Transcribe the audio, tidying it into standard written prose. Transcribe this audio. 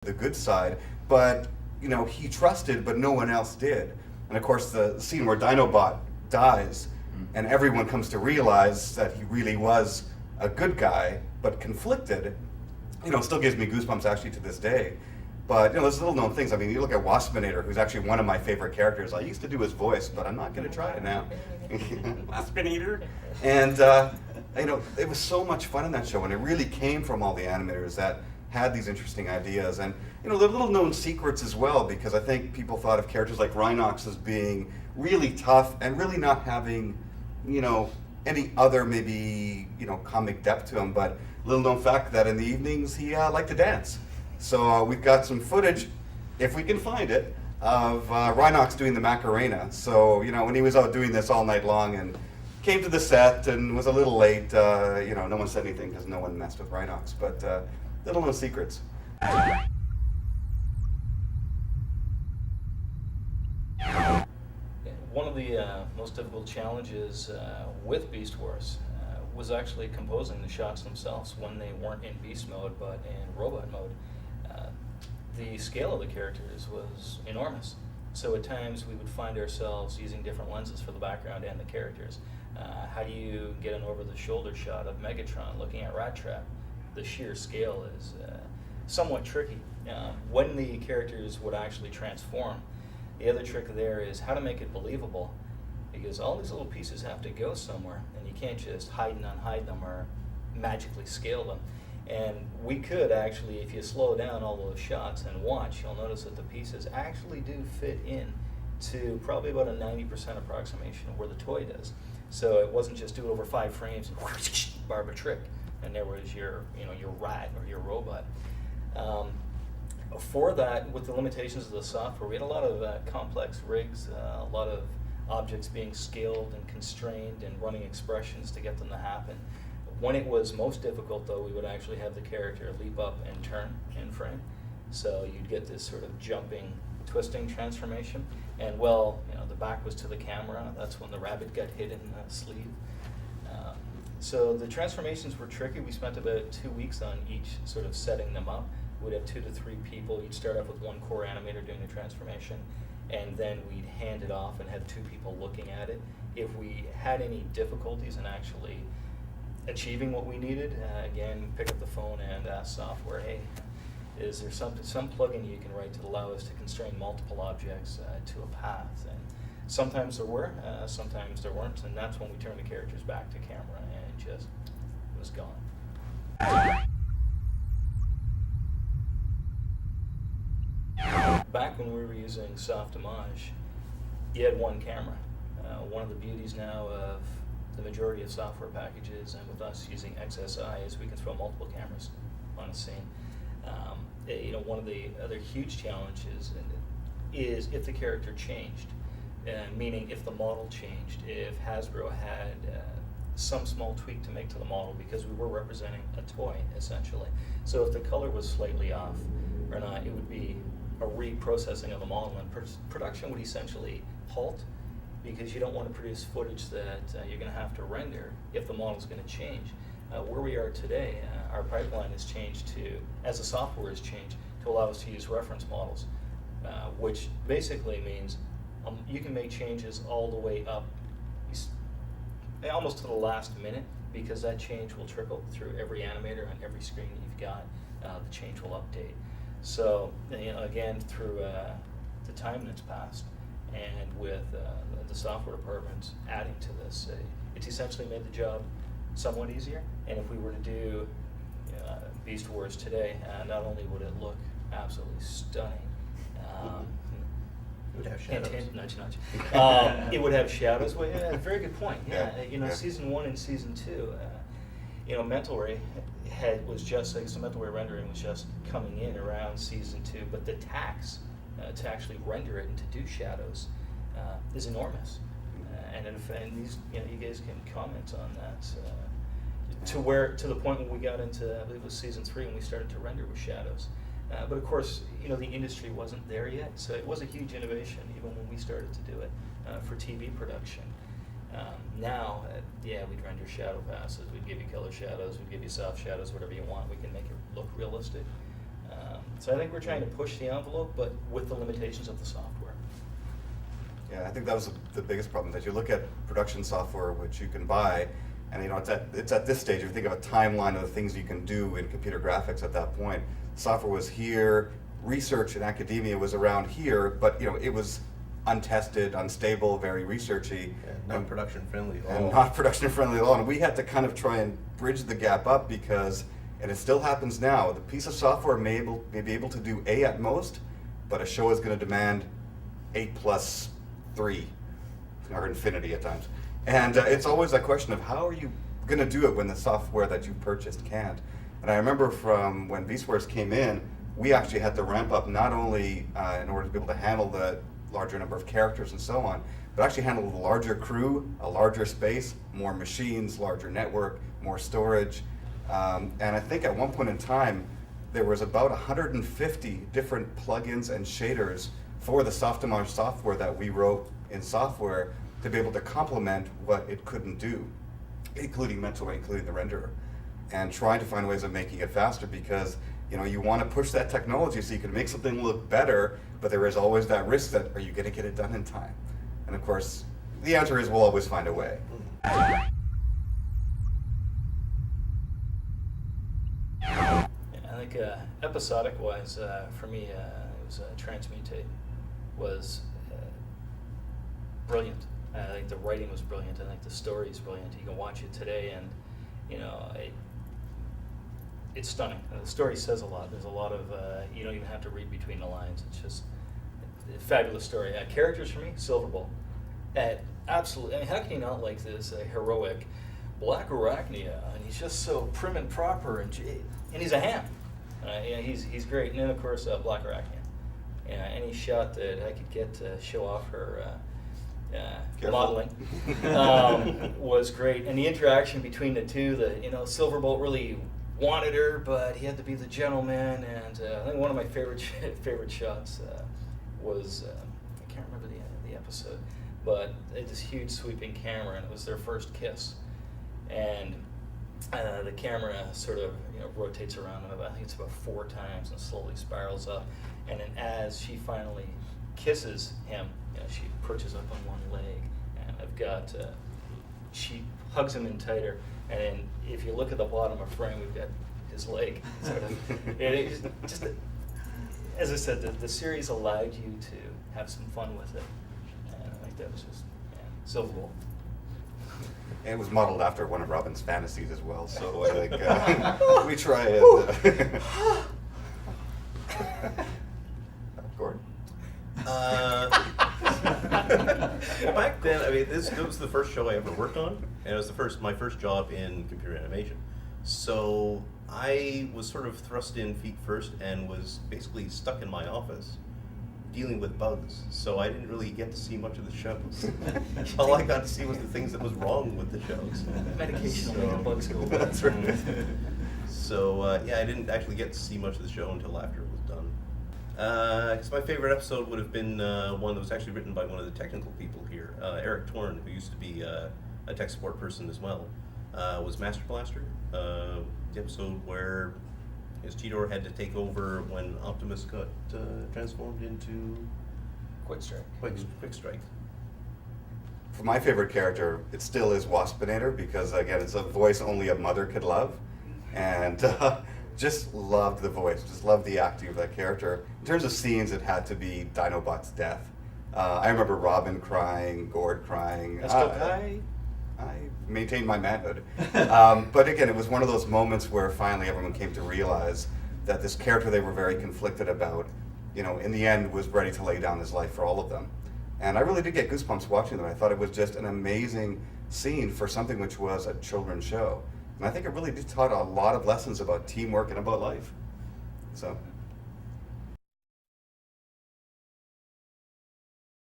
the good side, but he trusted, but no one else did. And of course, the scene where Dinobot dies, and everyone comes to realize that he really was a good guy, but conflicted. Still gives me goosebumps actually to this day. But there's little known things. I mean, you look at Waspinator, who's actually one of my favorite characters. I used to do his voice, but I'm not going to try it now. Waspinator. And it was so much fun in that show, and it really came from all the animators that had these interesting ideas. And there are little known secrets as well, because I think people thought of characters like Rhinox as being really tough and really not having any other maybe comic depth to him. But little known fact that in the evenings he liked to dance. So we've got some footage, if we can find it, of Rhinox doing the Macarena. So when he was out doing this all night long and came to the set and was a little late, no one said anything because no one messed with Rhinox. But little known secrets. One of the most difficult challenges with Beast Wars was actually composing the shots themselves when they weren't in beast mode but in robot mode. The scale of the characters was enormous, so at times we would find ourselves using different lenses for the background and the characters. How do you get an over-the-shoulder shot of Megatron looking at Rat Trap? The sheer scale is somewhat tricky. When the characters would actually transform, the other trick there is how to make it believable, because all these little pieces have to go somewhere, and you can't just hide and unhide them or magically scale them. And we could actually, if you slow down all those shots and watch, you'll notice that the pieces actually do fit in to probably about a 90% approximation of where the toy does. So it wasn't just do it over 5 frames and barb a trick, and there was your rat or your robot. For that, with the limitations of the software, we had a lot of complex rigs, a lot of objects being scaled and constrained and running expressions to get them to happen. When it was most difficult, though, we would actually have the character leap up and turn in frame. So you'd get this sort of jumping, twisting transformation. And the back was to the camera. That's when the rabbit got hit in the sleeve. So the transformations were tricky. We spent about 2 weeks on each sort of setting them up. We'd have 2 to 3 people. You'd start off with one core animator doing the transformation, and then we'd hand it off and have 2 people looking at it. If we had any difficulties in actually achieving what we needed, again, pick up the phone and ask software, hey, is there some plugin you can write to allow us to constrain multiple objects to a path? And sometimes there were, sometimes there weren't, and that's when we turned the characters back to camera and just it was gone. Back when we were using Softimage, you had one camera. One of the beauties now of the majority of software packages, and with us using XSI, is we can throw multiple cameras on a scene. One of the other huge challenges is if the character changed, meaning if the model changed, if Hasbro had some small tweak to make to the model, because we were representing a toy, essentially. So if the color was slightly off or not, it would be a reprocessing of the model, and production would essentially halt, because you don't want to produce footage that you're going to have to render if the model's going to change. Where we are today, our pipeline has changed as the software has changed, to allow us to use reference models, which basically means you can make changes all the way up, almost to the last minute, because that change will trickle through every animator on every screen that you've got. The change will update. So, again, through the time that's passed, and with the software department adding to this, it's essentially made the job somewhat easier. And if we were to do Beast Wars today, not only would it look absolutely stunning, it would have shadows. Nudge, nudge. It would have shadows. Well, yeah, very good point. Yeah, Yeah. Season 1 and Season 2, Mental Ray was just like, so Mental Ray rendering was just coming in around Season 2, but the tax to actually render it and to do shadows is enormous. And these, you guys can comment on that. To the point when we got into, I believe it was Season 3, when we started to render with shadows. But of course, the industry wasn't there yet, so it was a huge innovation even when we started to do it for TV production. Now, we'd render shadow passes, we'd give you color shadows, we'd give you soft shadows, whatever you want. We can make it look realistic. So I think we're trying to push the envelope, but with the limitations of the software. Yeah, I think that was the biggest problem, that you look at production software which you can buy, and it's at this stage, if you think of a timeline of the things you can do in computer graphics at that point, software was here, research in academia was around here, but it was untested, unstable, very researchy. Yeah, non-production friendly at all. And not production friendly at all. And we had to kind of try and bridge the gap up because, and it still happens now, the piece of software may be able to do A at most, but a show is going to demand 8 plus 3, or infinity at times. And it's always that question of how are you going to do it when the software that you purchased can't? And I remember from when vSpheres came in, we actually had to ramp up not only in order to be able to handle the larger number of characters and so on, but actually handle the larger crew, a larger space, more machines, larger network, more storage. And I think at one point in time, there was about 150 different plugins and shaders for the Softimage software that we wrote in software to be able to complement what it couldn't do, including Mental, including the renderer, and trying to find ways of making it faster because you want to push that technology so you can make something look better, but there is always that risk that, are you going to get it done in time? And of course, the answer is we'll always find a way. Yeah, I think episodic-wise, for me, it was Transmutate was brilliant. I think the writing was brilliant. I think the story is brilliant. You can watch it today, and it's stunning. The story says a lot. There's a lot of you don't even have to read between the lines. It's just a fabulous story. Characters for me, Silver Bull. Absolutely. I mean, how can you not like this heroic Black Arachnia? And he's just so prim and proper, and he's a ham. He's great. And then of course Black Arachnia. Any shot that I could get to show off her modeling was great, and the interaction between the two. Silverbolt really wanted her, but he had to be the gentleman. And I think one of my favorite shots was I can't remember the episode, but this huge sweeping camera, and it was their first kiss, and the camera sort of rotates around. I think it's about 4 times and slowly spirals up, and then as she finally kisses him, she perches up on one leg, and she hugs him in tighter, and then if you look at the bottom of frame, we've got his leg sort of. It's just as I said, the series allowed you to have some fun with it, and I think that was just Silver Bull. And it was modeled after one of Robin's fantasies as well, so I think we try and... Gordon? Back then, I mean, this was the first show I ever worked on, and it was my first job in computer animation. So I was sort of thrust in feet first and was basically stuck in my office dealing with bugs. So I didn't really get to see much of the shows. All I got to see was the things that was wrong with the shows. Medication will make the bugs go away. That's right. So I didn't actually get to see much of the show until after it was done. Because my favorite episode would have been one that was actually written by one of the technical people here, Eric Torn, who used to be a tech support person as well, was Master Blaster, the episode where his Cheetor had to take over when Optimus got transformed into Quick Strike. Quick Strike. For my favorite character, it still is Waspinator, because again, it's a voice only a mother could love, and just loved the voice, just loved the acting of that character. In terms of scenes, it had to be Dinobot's death. I remember Robin crying, Gord crying. I maintained my manhood. But again, it was one of those moments where finally everyone came to realize that this character they were very conflicted about, in the end was ready to lay down his life for all of them. And I really did get goosebumps watching them. I thought it was just an amazing scene for something which was a children's show. And I think it really did taught a lot of lessons about teamwork and about life. So